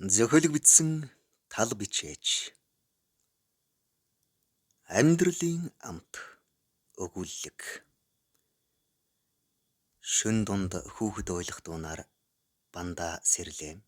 Зохиолыг бичсэн тал бичээч. Амьдралын амт өгүүлэг. Шөн дунд хүүхэд ойлгох дунаар бандаа сэрлээ.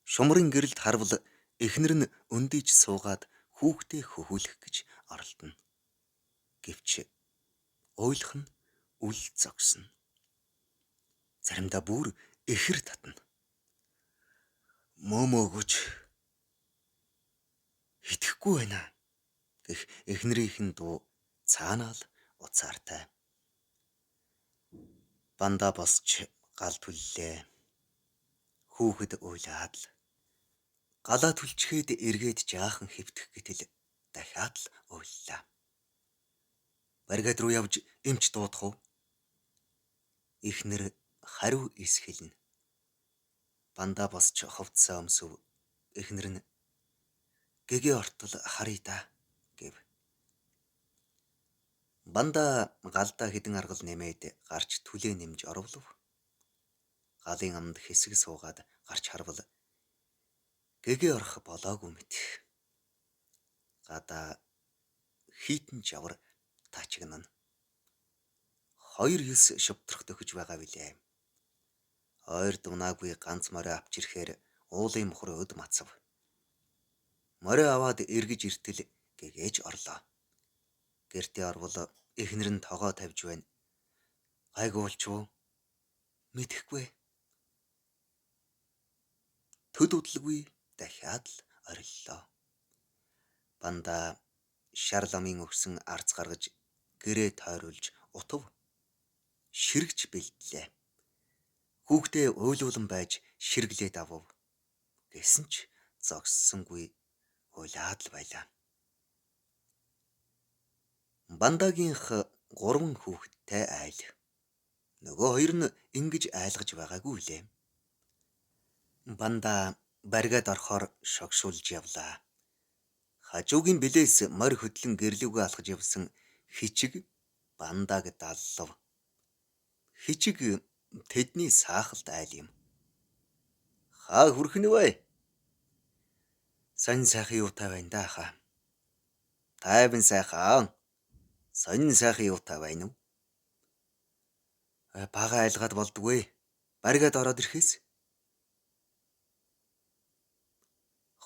Шумрын гэрэлд харвал эхнэр нь өндийж суугаад хүүхдээ хөхүүлэх гэж оролдоно. Гэвч ойлгох нь үл зогсно. Заримдаа бүр эхэр татна. Мөөмөөгөж итгэхгүй байна гэх эхнэрийнхэн дуу цаанаа л уцаартай. Бандаа босч гал түллээ. Хүүхэд уйлаад л галаа түлчгээд эргээд жаахан хэвтэх гэтэл дахиад л уйллаа. Баригад руу явж эмч дуудах уу? Эхнэр хариу исгэлнэ. Бандаа босч хувцсаа өмсөв. Эхнэр нь гэгээ ортол харъя да гэв. Бандаа галдаа хідэн аргал нэмээд гарч түлээ нэмж оровлов. Галын амд хэсэг суугаад гарч харвал гэгээ орох болоогүй мэт. Гадаа хитэн жавар тачигнана. 2-9 шавтрах төхөж байгаа билээ. Ойр дунаагүй ганц морио авч ирэхээр уулын мохор өд мацав. Морио аваад эргэж иртэл гэгээж орлоо. Гэртээ орвол эхнэр нь тогоо тавьж байна. Гайгуулч уу? Мэдэхгүй. Төд удлгүй дахиад л ориллоо. Бандаа шар ламын өгсөн арц гаргаж гэрээ тойруулж утав. Ширгэж бэлдлээ. Хүүхдээ уйлуулан байж ширглээд авав. Гэсэн ч зогссонгүй уйлаад л байлаа. Бандаагийнх 3 хүүхэдтэй айл. Нөгөө 2 нь ингэж айлгаж байгаагүй лээ. Бандаа баригад орохоор шогшуулж явлаа. Хажуугийн билээс морь хөдлөн гэрлүүгээ алхаж явсан хичиг бандааг даллав. Хичиг тэдний саахалт айл юм. Хаа хүрхэн вэ? Сонин сайхан юутай байна да хаа. Тайван сайхан. Сонин сайхан юутай байна уу? Бага айлгаад болдгүй. Баригад ороод ирэхээс.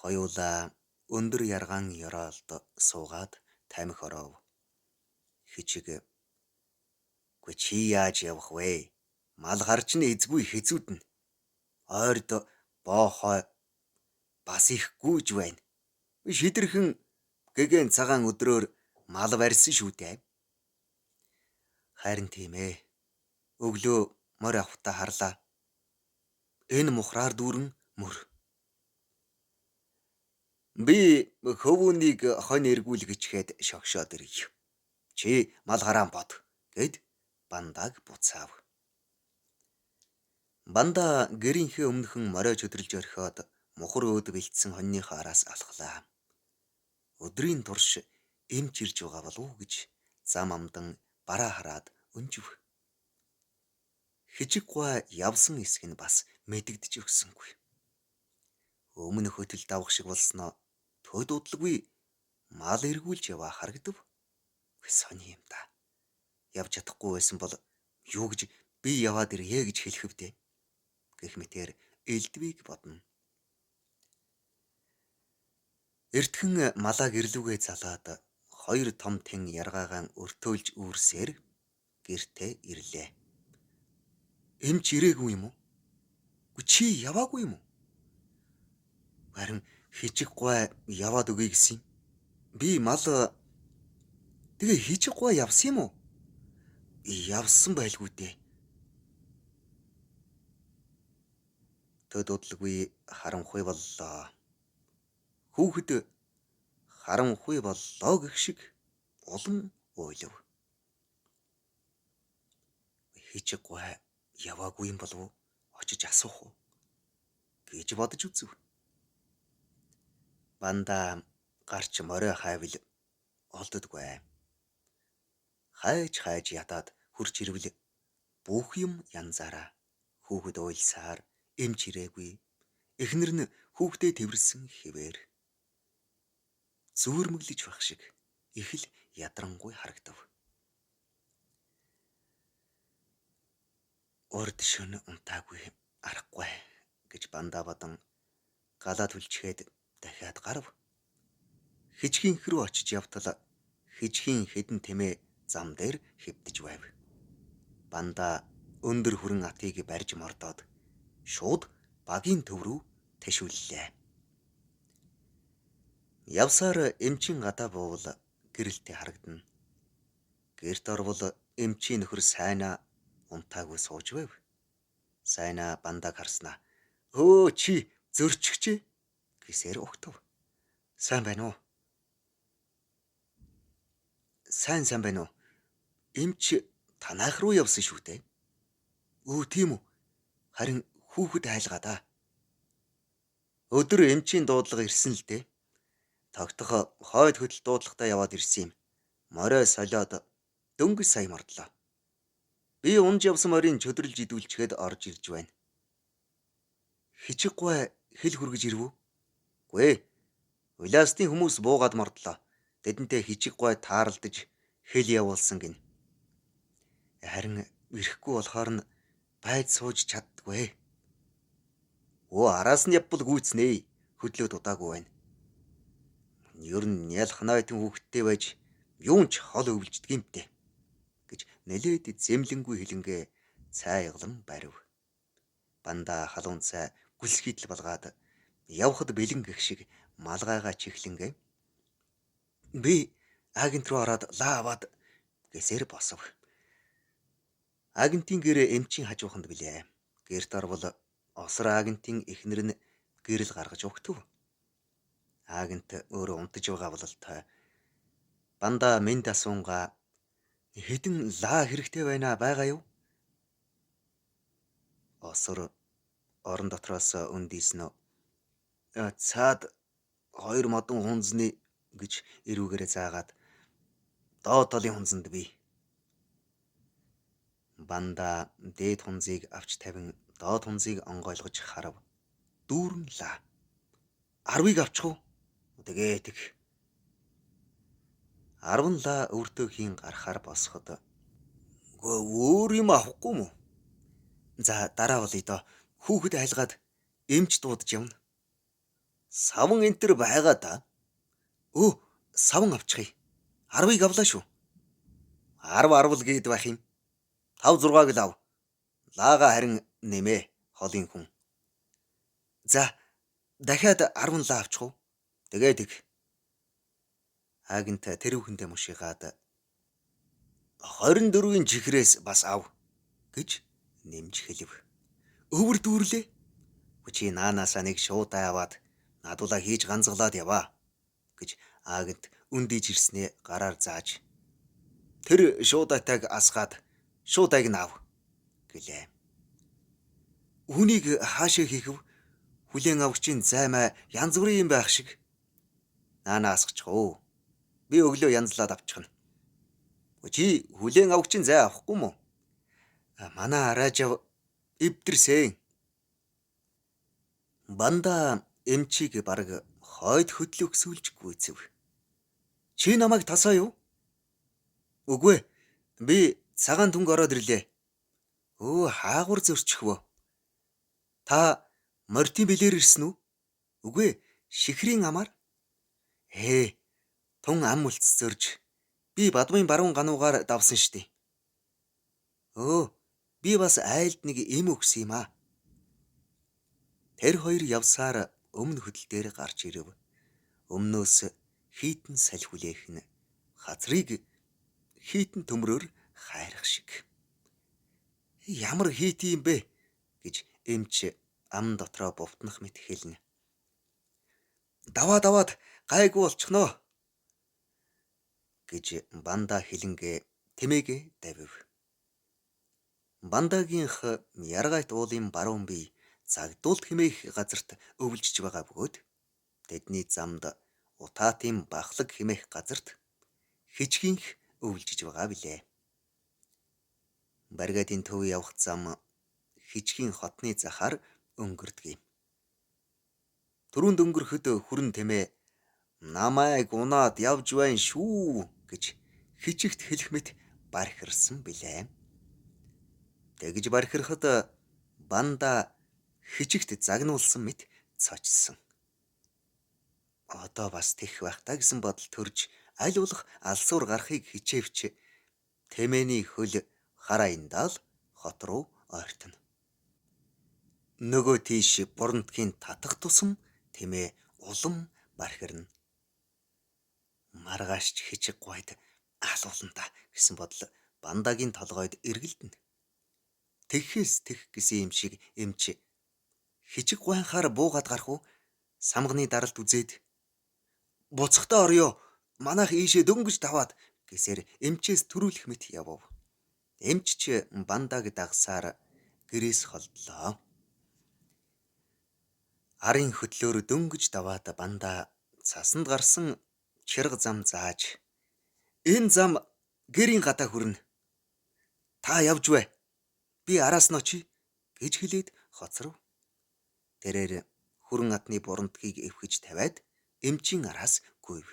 Хоёулаа өндөр яргаан ёроолд суугаад тамхи оров. Хичиг "Гүй чи яаж явах вэ? Мал гарч нь эзгүй хэзүүднэ. Ойрд боохой бас их гүйж байна. Шидэрхэн гэгээн цагаан өдрөөр мал барьсан шүү дээ." Харин тийм ээ. Өглөө морь авахта харлаа. Энэ мухраар дүүрэн мөр. Би хөвүүнийг хонь эргүүлгэчгээд шогшоод ирье. Чи мал хараан бод гэд бандааг буцаав. Бандаа гэрийнхээ өмнөхөн морио чөдөрлж орхиод мухар өөд бэлдсэн хоньныхоо араас алхлаа. Өдрийн турш эмч ирж байгаа болов уу гэж зам амдан бараа хараад өнжив. Хичиг гуай явсан хэсэг нь бас мэдэгдэж өгсөнгүй. Өмнө хөтөл давах шиг болсноо төд удалгүй мал эргүүлж яваа харагдав. Сони юм да. Явж чадахгүй байсан бол юу гэж би яваад ирье гэж хэлэх вдэ. Гэх мэтээр элдвийг бодно. Эртхэн малаа гэрлүүгээ залаад 2 том тэн яргаагаан өртөөлж үүрсээр гэртээ ирлээ. Эмч ирээгүй юм уу? Чи яваагүй юм уу? Харин хичиг гуай яваад өгье гэсэн юм. Би мал тэгээ хичиг гуай явсан юм уу? Явсан байлгүй дээ. Төд удалгүй харанхуй боллоо. Хүүхэд харанхуй боллоо гэх шиг улам уйлав. Хичиг гуай яваагүй юм болов уу? Очиж асуух уу гэж бодож үзв. Бандаа гарч морио хайвал олддгүй. Хайж ятаад хурч ирвэл бүх юм янзаараа. Хүүхэд уйлсаар эмч ирээгүй. эхнэр нь хүүхдээ тэрвэрсэн хэвээр зүүрмэглэж байх шиг их л ядрангуй харагдав. Урд шөнө унтаагүй арахгүй гэж бандаа бадан галаа түлчгээд дахиад гарав. Хижгийнх рүү очиж явтал хижгийн хэдэн тэмээ зам дээр хэвдэж байв. Бандаа өндөр хүрэн атыг барьж мордоод шууд багийн төв рүү тэшүүллээ. Явсаар эмчийн гадаа буувал гэрэлтэй харагдана. Гэрт орвол эмчийн нөхөр сайнаа унтаагүй сууж байв. Сайнаа бандааг харснаа "Өө чи зөрчихжээ" гэсээр угтав. "Сайн байна уу?" Сайн байна уу? Эмч танайх руу явсан шүү дээ." "Өө тийм үү. Харин хүүхэд айлгаа да." "Өдөр эмчийн дуудлага ирсэн л дээ. Тогтох хойд хөдөл дуудлагатай яваад ирсэн юм. Морой солиод дөнгөж сая мордлоо. Би унж явсан морийг чөдөрлж идүүлчихэд орж ирж байна." "Хижиг гуай хэл хүргэж ирвүү?" "Үгүй ээ. Улаастын хүмүүс буугаад мордлоо. Тэдэнтэй хижиг гуай тааралдаж хэл явуулсан гин. Харин ирэхгүй болохоор нь байд сууж чаддгүй." "Өө араас нь явбал гүйцнээ. Хөдлөөд удаагүй байна. Ер нь ялах нойтон хүүхдтэй байж юун ч хол өвлждөг юмтэй" гэж нэлээд зэмлэнгүй хэлэнгээ цай яглан барив. Бандаа халуун цай гүлсхийдэл балгаад явхад бэлэн гэх шиг малгайгаа чихлэнгээ "Би агент руу ороод лаа аваад" гэсээр босов. Агентийн гэрээ эмчийн хажууханд билээ. Гэрт орвол осор агентийн эхнэр нь гэрэл гаргаж өгтөв. Агент өөрөө унтаж байгаа бололтой. Бандаа мэнд асуунгаа "Хэдэн лаа хэрэгтэй байгаа юу?" Осор орон дотроос өндийснө. "Цаад 2 модон хунзны" гэж эрүүгээрээ заагаад "Доод талын хунзанд бий." Бандаа дээд хунзыг авч тавин доод хунзыг онгойлгож харав. Дүүрэн лаа. "10-ыг авчих уу?" "Тэгээ тэг." 10 лаа өвөртөөхийн гарахаар босоход "Өөр юм авахгүй мүү?" "За дараа болъё доо. Хүүхэд айлгаад эмч дуудаж явна." "Саван энтер байгаа да." "Өө, саван авчихъя. 10-ыг авлаа шүү." 10 л гээд байх юм. 5-6-г л ав. Лаага харин нэмээ холын хүн. "За дахиад 10 лаа авчих уу?" "Тэгээ тэг." Агент тэрүүхэндээ мушигаад 24-ийн чихрээс бас ав гэж нэмж хэлв. "Өвөр дүүрлээ." "Чи наанаасаа нэг шуудай аваад надуулаа хийж ганцглаад яваа" гэж агент үндийж ирснээ гараар зааж "Тэр шуудайтайг асгаад шуудайг нь ав" гэлээ. "Үнийг хаашаа хийхв? Хүлээн авагчийн займаа янз бүрийн юм байх шиг." "Наанаа асгачих уу. Би өглөө янзлаад авчихна." "Чи хүлээн авагчийн зай авахгүй мүү?" "Манай араажав эвдэрсэн." Бандаа эмчийг бараг хойд хөдлөө өксүүлж гүйцэв. "Чи намайг тасаа юу?" "Үгүй. Би цагаан түнг ороод ирлээ." "Өө хаагур зөрчихвөө. Та морьтын билээр ирсэн үү?" "Үгүй. Шихрийн амаар." Тун ам үлц зөрж би бадмын баруун гануугаар давсан штий." "Өө, би бас айлд нэг эм өгсөн юм аа." Тэр хоёр явсаар өмнө хөдөл дээр гарч ирэв. Өмнөөс хитэн салхи хүлээхэн хазрыг хитэн төмрөөр хайрах шиг. "Ямар хитэн юм бэ?" гэж эмч ам дотроо бувтнах мэт хэлнэ. Даваад гайгүй болчихноо" гэж бандаа хэлэнгээ тэмээгээ давив. Бандаагийнх яргайт уулын баруун бие загдуулт хэмээх газарт өвлжж байгаа бөгөөд тэдний замд утаатын бахлаг хэмээх газарт хижгийнх өвлжж байгаа билээ. Баригатын төв явах зам хижгийн хотны захаар өнгөрдөг юм. Түрүүнд өнгөрөхөд хүрэн тэмээ намайг унаад явж байна шүү гэж хичигт хэлэх мэт бархирсан билээ. Тэгж бархирахад банда хичигт загнуулсан мэт цочсон. Одоо бас тэх байх та гэсэн бодол төрж аль болох алсуур гарахыг хичээвч тэмээний хөл хараа индаал хот руу ойртно. Нөгөө тийш Бурантгийн татах тусам тэмээ улам бархирна. Маргаашч хичиг гуйд алуулна та гэсэн бодол бандагийн толгойд эргэлдэнэ. Тэгхээс тэх гэсэн юм шиг эмч хичиг гуйхаар буугаад гарах уу? Самганы даралт үзээд буцахтаа орё. Манайх ийшээ дөнгөж даваад гэсээр эмчээс төрүүлэх мэт явв. Эмч ч бандаг дагсаар гэрээс холдлоо. Арын хөтлөөр дөнгөж даваад бандаа цасанд гарсан чирэг зам зааж энэ зам гэрийн гадаа хүрнэ. Та явж бай. Би араас нь очие гэж хэлээд хоцров. Тэрээр хүрэн адны Бурантгийг эвхэж тавиад эмчийн араас гүйв.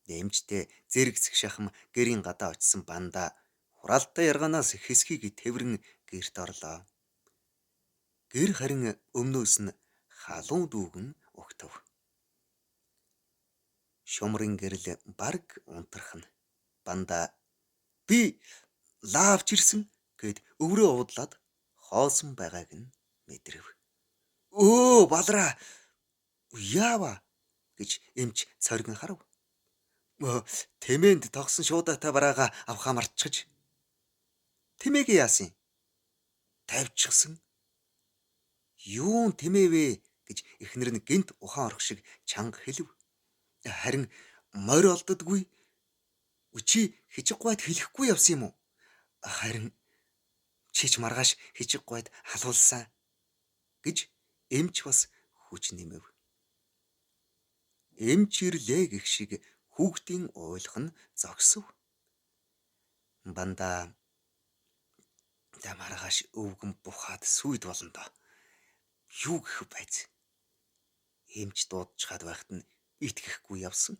Эмчтэй зэрэгцэх шахам гэрийн гадаа очисон бандаа хураалттай яргаанаас хэсгийг тэврэн гэрт орлоо. Гэр харин өмнөөс нь халуун дүүгэн угтав. Шумрын гэрэл барг унтрахна. Бандаа би лаавч ирсэн гэд өврөө уудлаад хоосон байгааг нь мэдрэв. Өө балраа яава гэж эмч цоргин харав. Тэмээнд тогсон шуудаатай бараага авахаа мартчихж. Тэмээгээ яасан? Тавьчихсан. Юун тэмээвэ гэж эхнэр нь гинт ухаан орох шиг чанга хэлв. Харин морь олддоггүй. Чи хичиг гуйд хэлэхгүй явсан юм уу? Харин чич маргааш хичиг гуйд халуулсан гэж эмч бас хүч нэмэв. Эмч ирлээ гэх шиг хүүхдийн уйлах нь зогсов. Бандаа маргааш өвгөн бухаад сүйд болно доо. Юу гэх байц? Эмч дуудчихад байхад нь итгэхгүй явсан.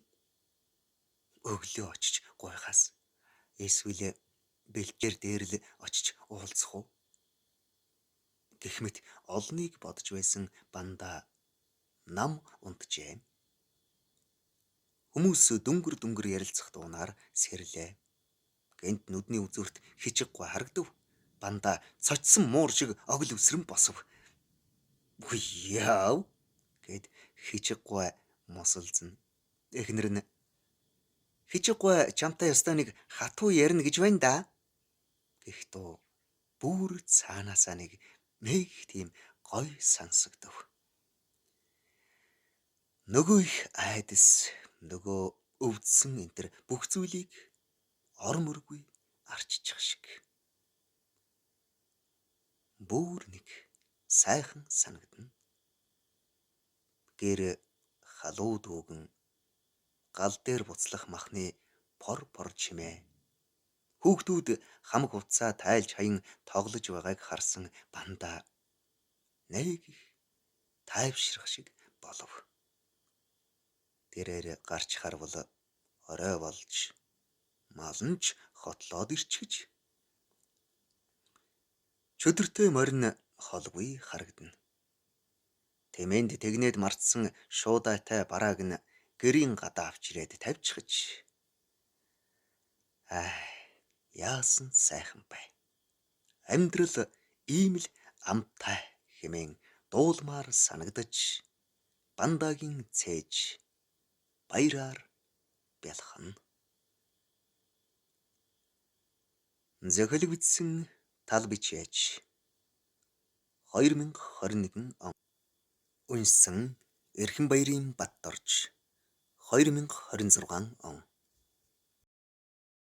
Өглөө очиж гуйхаас эсвэл бэлчээр дээр л очиж уулзах уу? Гэхмэт олныг бодж байсан бандаа нам унтжээ. Хүмүүс дүнгэр ярилцах дуунаар сэрлээ. Гэнт нүдний үзүүрт хичиг гуй харагдав. Бандаа цочсон муур шиг огл өсрөн босов. Яав гэд хичиг гуй мосолзно. Эхнэр нь хичиг гуй чамтай ёстой нэг хатуу ярина гэж байна да. Гэхдээ бүр цаанаасаа нэг нэг тийм гой сонсогдов. Нөгөө их айдас, нөгөө өвдсөн энтер бүх зүйлийг ор мөргүй арччих шиг. Бүр нэг сайхан санагдана. Гэр халуу дүүгэн гал дээр буцлах махны пор чимээ. Хүүхдүүд хамаг хувцаа тайлж хаян тоглож байгааг харсан бандаа нэг их тайвшрах шиг болов. Тэрээр гарч харвал орой болж малнч хотлоод ирчихэж. Чөдөртэй морин холгүй харагдана. Тэмээнд тэгнээд мартсан шуудаатай барааг нь гэрийн гадаа авч ирээд тавьчихж. Яасан сайхан бай. Амьдрал ийм л амтай хэмээн дуулмаар санагдаж бандагийн цээж баяраар бялхана. Зохиол бичсэн тал бичээч 2021 он. Уншсан Эрхэнбаярын Баттарж 2026 он.